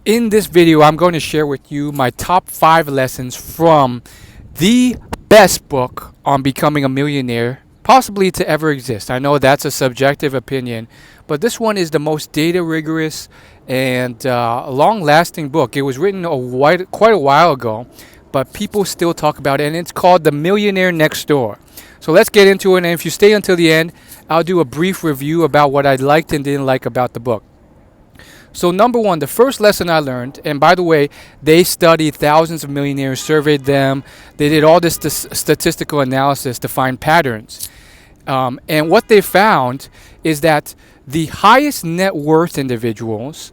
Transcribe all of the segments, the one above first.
In this video, I'm going to share with you my top 5 lessons from the best book on becoming a millionaire, possibly to ever exist. I know that's a subjective opinion, but this one is the most data rigorous and long-lasting book. It was written quite a while ago, but people still talk about it, and it's called The Millionaire Next Door. So let's get into it, and if you stay until the end, I'll do a brief review about what I liked and didn't like about the book. So number one, the first lesson I learned, and by the way, they studied thousands of millionaires, surveyed them. They did all this statistical analysis to find patterns. And what they found is that the highest net worth individuals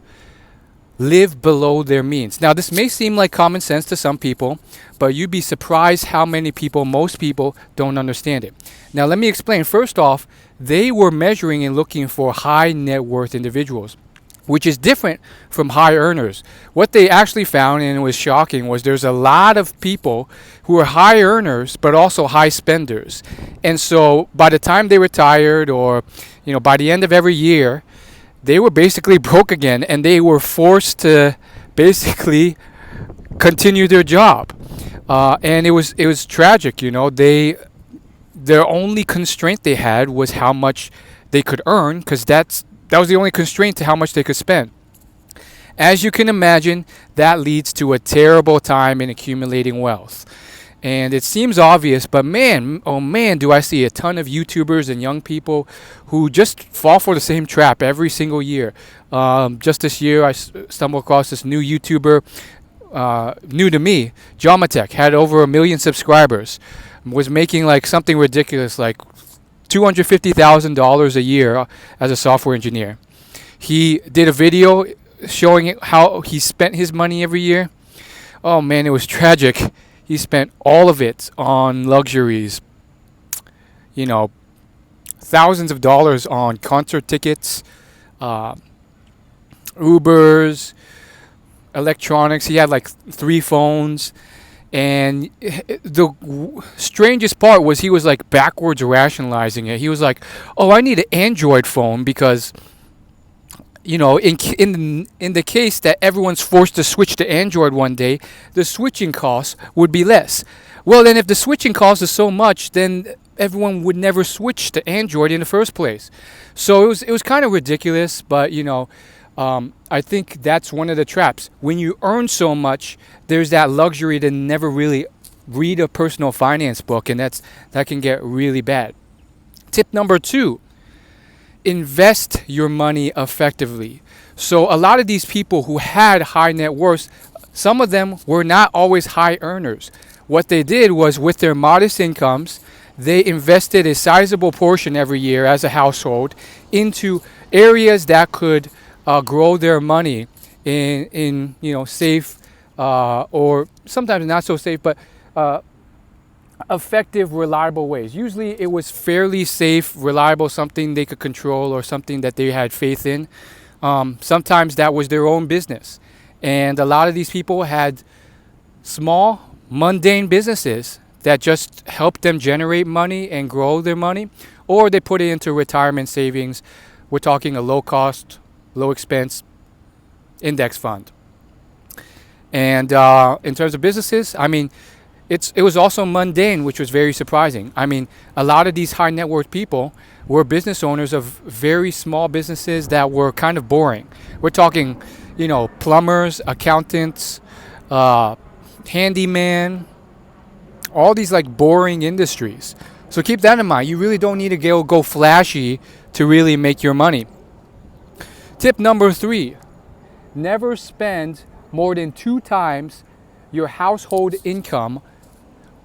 live below their means. Now, this may seem like common sense to some people, but you'd be surprised how many people, most people, don't understand it. Now, let me explain. First off, they were measuring and looking for high net worth individuals, which is different from high earners. What they actually found, and it was shocking, was there's a lot of people who are high earners but also high spenders. And so by the time they retired, or by the end of every year, they were basically broke again, and they were forced to basically continue their job. And it was tragic. Their only constraint they had was how much they could earn, because that was the only constraint to how much they could spend. As you can imagine, that leads to a terrible time in accumulating wealth. And it seems obvious, but man, oh man, do I see a ton of YouTubers and young people who just fall for the same trap every single year. Just this year, I stumbled across this new YouTuber, new to me, Jomatech, had over 1 million subscribers, was making like something ridiculous, like $250,000 a year as a software engineer. He did a video showing how he spent his money every year. Oh man, it was tragic. He spent all of it on luxuries. Thousands of dollars on concert tickets, Ubers, electronics. He had like 3 phones. And the strangest part was he was like backwards rationalizing it. He was like, "Oh, I need an Android phone because, in the case that everyone's forced to switch to Android one day, the switching costs would be less." Well, then if the switching cost is so much, then everyone would never switch to Android in the first place. So it was kind of ridiculous, but I think that's one of the traps. When you earn so much, there's that luxury to never really read a personal finance book, and that can get really bad. Tip number 2, invest your money effectively. So a lot of these people who had high net worth, some of them were not always high earners. What they did was, with their modest incomes, they invested a sizable portion every year as a household into areas that could grow their money in safe or sometimes not so safe, but effective, reliable ways. Usually it was fairly safe, reliable, something they could control or something that they had faith in. Sometimes that was their own business. And a lot of these people had small, mundane businesses that just helped them generate money and grow their money, or they put it into retirement savings. We're talking a low cost, low expense index fund. And in terms of businesses, it was also mundane, which was very surprising. A lot of these high net worth people were business owners of very small businesses that were kind of boring. We're talking, plumbers, accountants, handyman, all these like boring industries. So keep that in mind. You really don't need to go flashy to really make your money. Tip number 3, never spend more than 2 times your household income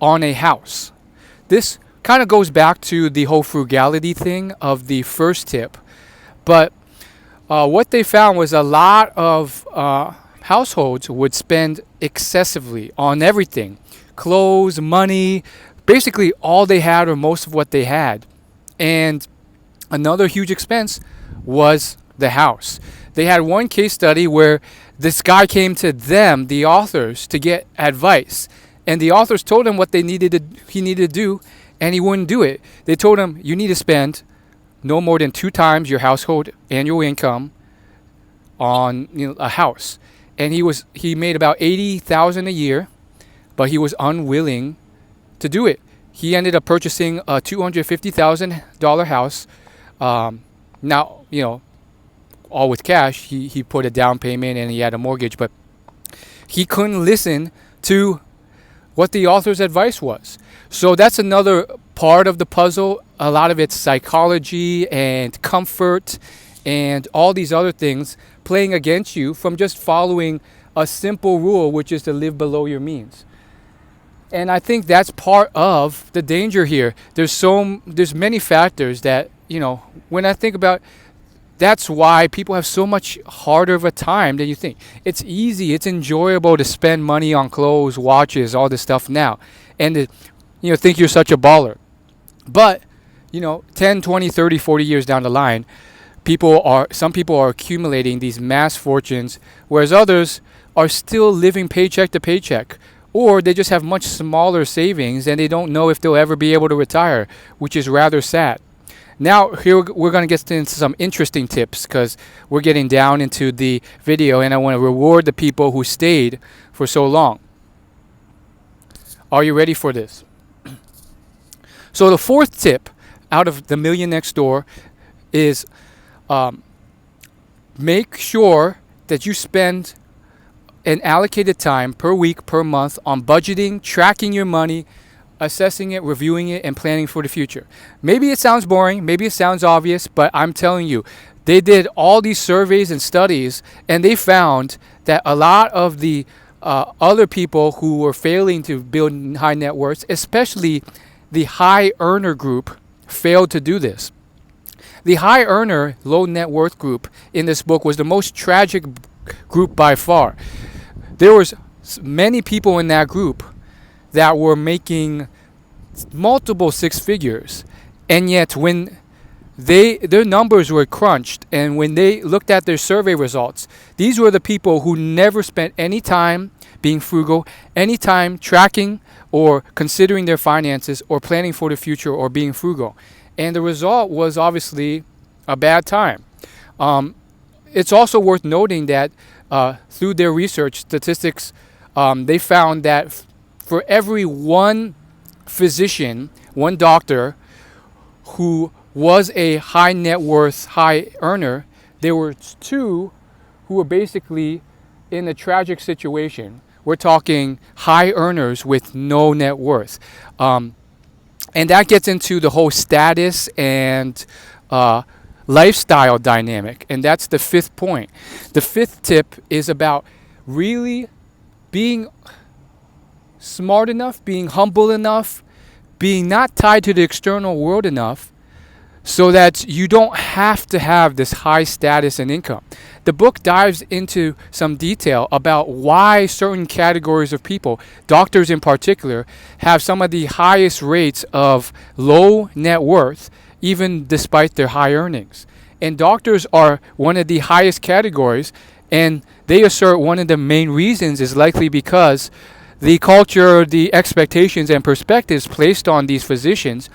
on a house. This kind of goes back to the whole frugality thing of the first tip. But what they found was a lot of households would spend excessively on everything. Clothes, money, basically all they had or most of what they had. And another huge expense was the house. They had one case study where this guy came to them, the authors, to get advice, and the authors told him what he needed to do, and he wouldn't do it. They told him, you need to spend no more than 2 times your household annual income on a house. and he made about 80,000 a year, but he was unwilling to do it. He ended up purchasing a $250,000 house. Now, all with cash. He put a down payment and he had a mortgage, but he couldn't listen to what the author's advice was. So that's another part of the puzzle. A lot of it's psychology and comfort and all these other things playing against you from just following a simple rule, which is to live below your means. And I think that's part of the danger here. There's many factors that, when I think about, that's why people have so much harder of a time than you think. It's easy, it's enjoyable to spend money on clothes, watches, all this stuff now, and to, think you're such a baller. But 10, 20, 30, 40 years down the line, some people are accumulating these mass fortunes, whereas others are still living paycheck to paycheck, or they just have much smaller savings and they don't know if they'll ever be able to retire, which is rather sad. Now, here we're going to get into some interesting tips because we're getting down into the video and I want to reward the people who stayed for so long. Are you ready for this? So the fourth tip out of the Million Next Door is make sure that you spend an allocated time per week, per month on budgeting, tracking your money, assessing it, reviewing it, and planning for the future. Maybe it sounds boring, maybe it sounds obvious, but I'm telling you, they did all these surveys and studies, and they found that a lot of the other people who were failing to build high net worths, especially the high earner group, failed to do this. The high earner, low net worth group in this book was the most tragic group by far. There was many people in that group that were making multiple six figures, and yet when their numbers were crunched and when they looked at their survey results, these were the people who never spent any time being frugal, any time tracking or considering their finances or planning for the future or being frugal. And the result was obviously a bad time. It's also worth noting that through their research statistics, they found that for every one physician, one doctor who was a high net worth, high earner, there were two who were basically in a tragic situation. We're talking high earners with no net worth. And that gets into the whole status and lifestyle dynamic. And that's the fifth point. The fifth tip is about really being smart enough, being humble enough, being not tied to the external world enough so that you don't have to have this high status and income. The book dives into some detail about why certain categories of people, doctors in particular, have some of the highest rates of low net worth, even despite their high earnings. And doctors are one of the highest categories, and they assert one of the main reasons is likely because the culture, the expectations and perspectives placed on these physicians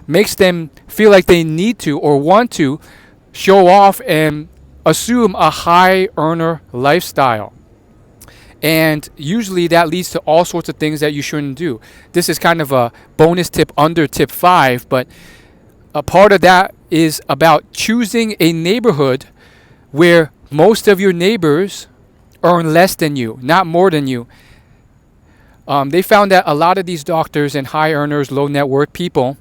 makes them feel like they need to or want to show off and assume a high earner lifestyle. And usually that leads to all sorts of things that you shouldn't do. This is kind of a bonus tip under tip 5, but a part of that is about choosing a neighborhood where most of your neighbors earn less than you, not more than you. They found that a lot of these doctors and high earners, low net worth people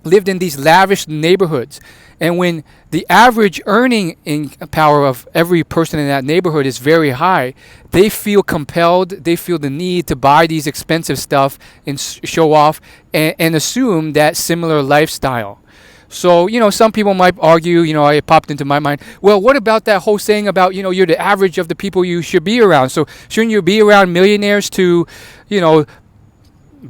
lived in these lavish neighborhoods. And when the average earning power of every person in that neighborhood is very high, they feel compelled, they feel the need to buy these expensive stuff and show off and assume that similar lifestyle. So, some people might argue, it popped into my mind, well, what about that whole saying about, you're the average of the people you should be around? So shouldn't you be around millionaires to,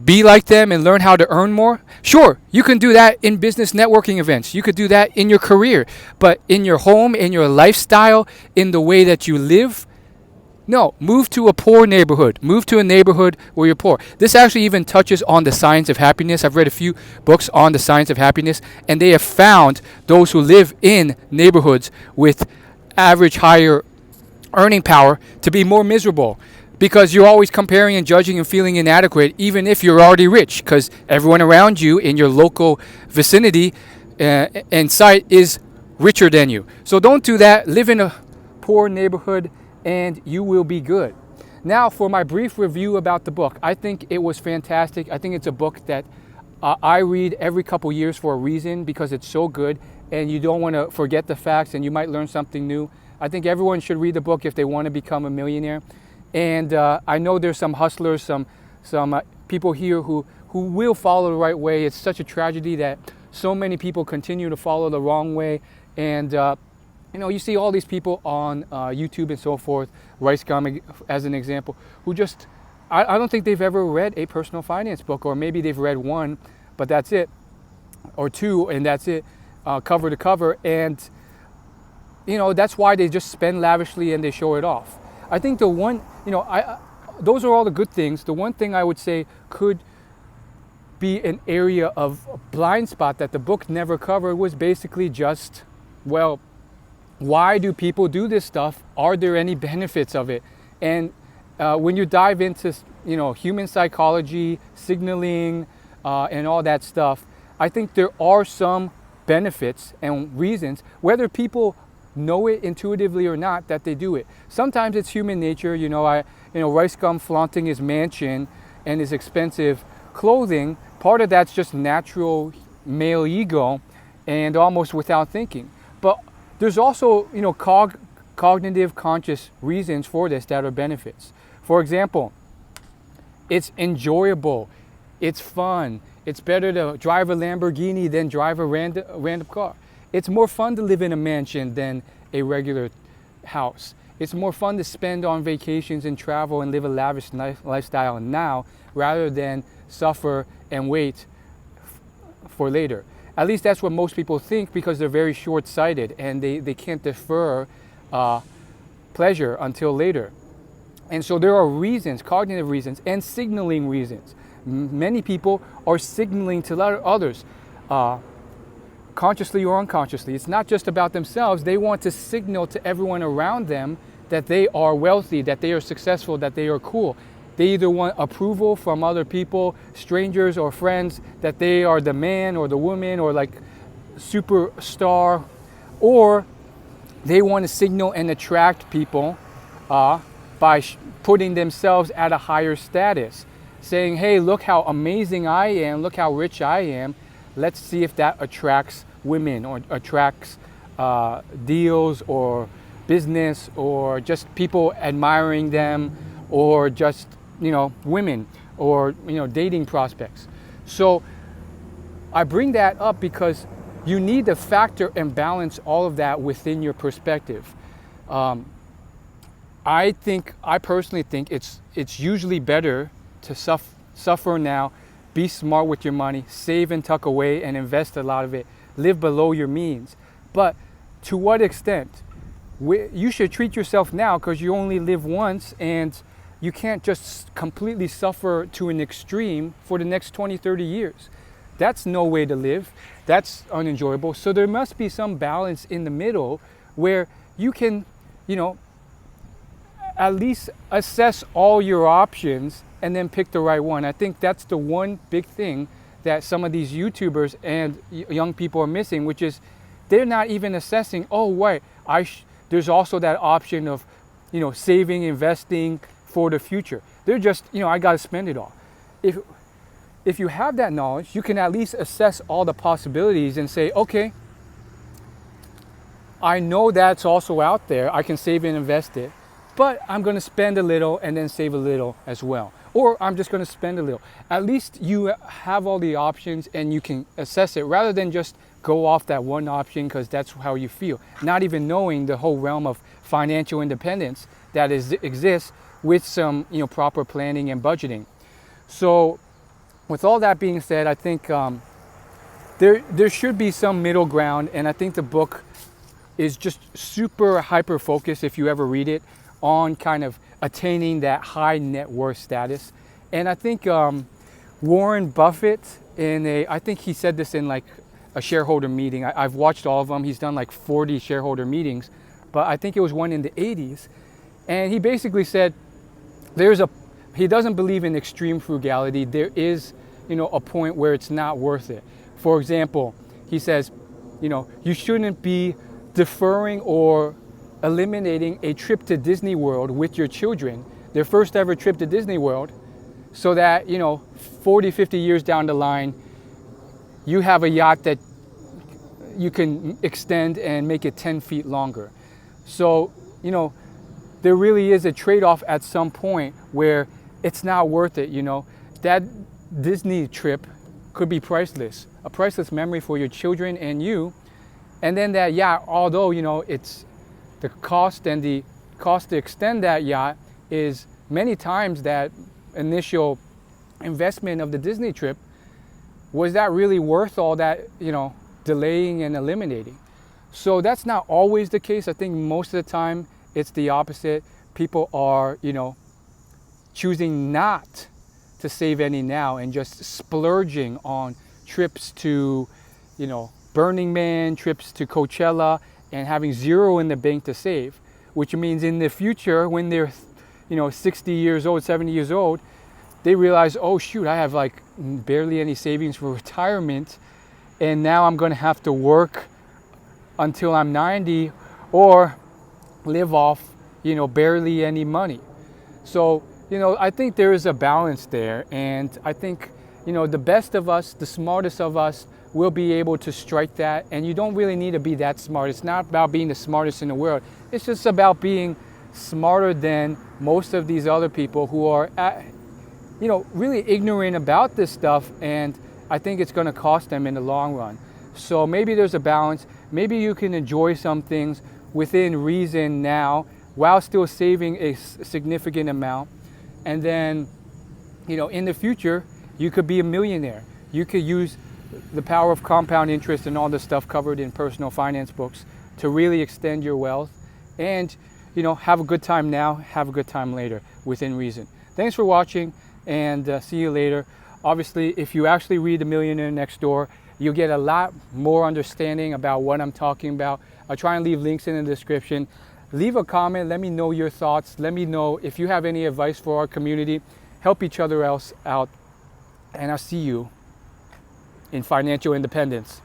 be like them and learn how to earn more? Sure, you can do that in business networking events. You could do that in your career. But in your home, in your lifestyle, in the way that you live, no, move to a poor neighborhood. Move to a neighborhood where you're poor. This actually even touches on the science of happiness. I've read a few books on the science of happiness, and they have found those who live in neighborhoods with average higher earning power to be more miserable, because you're always comparing and judging and feeling inadequate, even if you're already rich, because everyone around you in your local vicinity and site is richer than you. So don't do that. Live in a poor neighborhood and you will be good. Now, for my brief review about the book, I think it was fantastic. I think it's a book that I read every couple years for a reason, because it's so good and you don't want to forget the facts and you might learn something new. I think everyone should read the book if they want to become a millionaire. And I know there's some hustlers, some people here who will follow the right way. It's such a tragedy that so many people continue to follow the wrong way. And you see all these people on YouTube and so forth, Rice Gum as an example, who just, I don't think they've ever read a personal finance book, or maybe they've read one, but that's it, or two, and that's it, cover to cover. And that's why they just spend lavishly and they show it off. I think the one, those are all the good things. The one thing I would say could be an area of blind spot that the book never covered was basically just, well, why do people do this stuff? Are there any benefits of it? And when you dive into, human psychology, signaling, and all that stuff, I think there are some benefits and reasons, whether people know it intuitively or not, that they do it. Sometimes it's human nature. Rice Gum flaunting his mansion and his expensive clothing, part of that's just natural male ego and almost without thinking. But there's also, cognitive conscious reasons for this that are benefits. For example, it's enjoyable, it's fun, it's better to drive a Lamborghini than drive a random car. It's more fun to live in a mansion than a regular house. It's more fun to spend on vacations and travel and live a lavish lifestyle now, rather than suffer and wait for later. At least that's what most people think, because they're very short-sighted and they can't defer pleasure until later. And so there are reasons, cognitive reasons, and signaling reasons. Many people are signaling to others, consciously or unconsciously. It's not just about themselves. They want to signal to everyone around them that they are wealthy, that they are successful, that they are cool. They either want approval from other people, strangers or friends, that they are the man or the woman or like superstar, or they want to signal and attract people by putting themselves at a higher status, saying, hey, look how amazing I am, look how rich I am. Let's see if that attracts women or attracts deals or business, or just people admiring them, or just women, or dating prospects. So I bring that up because you need to factor and balance all of that within your perspective. I personally think it's usually better to suffer now, be smart with your money, save and tuck away and invest a lot of it, live below your means. But to what extent? You should treat yourself now, because you only live once, and you can't just completely suffer to an extreme for the next 20, 30 years. That's no way to live. That's unenjoyable. So there must be some balance in the middle where you can, at least assess all your options and then pick the right one. I think that's the one big thing that some of these YouTubers and young people are missing, which is they're not even assessing, there's also that option of, saving, investing for the future. They're just, I got to spend it all. If you have that knowledge, you can at least assess all the possibilities and say, okay, I know that's also out there. I can save and invest it, but I'm going to spend a little and then save a little as well. Or I'm just going to spend a little. At least you have all the options and you can assess it, rather than just go off that one option because that's how you feel, not even knowing the whole realm of financial independence that exists with some proper planning and budgeting. So with all that being said, I think there should be some middle ground, and I think the book is just super hyper focused, if you ever read it, on kind of attaining that high net worth status. And I think Warren Buffett, I think he said this in like a shareholder meeting. I've watched all of them. He's done like 40 shareholder meetings, but I think it was one in the 80s. And he basically said there's a he doesn't believe in extreme frugality. There is, a point where it's not worth it. For example, he says, you shouldn't be deferring or eliminating a trip to Disney World with your children, their first ever trip to Disney World, so that, 40, 50 years down the line, you have a yacht that you can extend and make it 10 feet longer. So, there really is a trade-off at some point where it's not worth it. That Disney trip could be priceless, a priceless memory for your children and you. And then that yacht, although, it's the cost and the cost to extend that yacht is many times that initial investment of the Disney trip, was that really worth all that, delaying and eliminating? So that's not always the case. I think most of the time it's the opposite. People are, choosing not to save any now and just splurging on trips to, Burning Man, trips to Coachella, and having zero in the bank to save, which means in the future when they're, 60 years old, 70 years old, they realize, oh shoot, I have like barely any savings for retirement, and now I'm going to have to work until I'm 90 or live off, barely any money. So, I think there is a balance there, and I think, the best of us, the smartest of us, will be able to strike that. And you don't really need to be that smart. It's not about being the smartest in the world. It's just about being smarter than most of these other people who are, really ignorant about this stuff, and I think it's going to cost them in the long run. So maybe there's a balance. Maybe you can enjoy some things within reason now while still saving a significant amount. And then, in the future, you could be a millionaire. You could use the power of compound interest and all the stuff covered in personal finance books to really extend your wealth and, have a good time now, have a good time later within reason. Thanks for watching, and see you later. Obviously, if you actually read The Millionaire Next Door, you'll get a lot more understanding about what I'm talking about. I'll try and leave links in the description. Leave a comment. Let me know your thoughts. Let me know if you have any advice for our community. Help each other else out. And I'll see you in financial independence.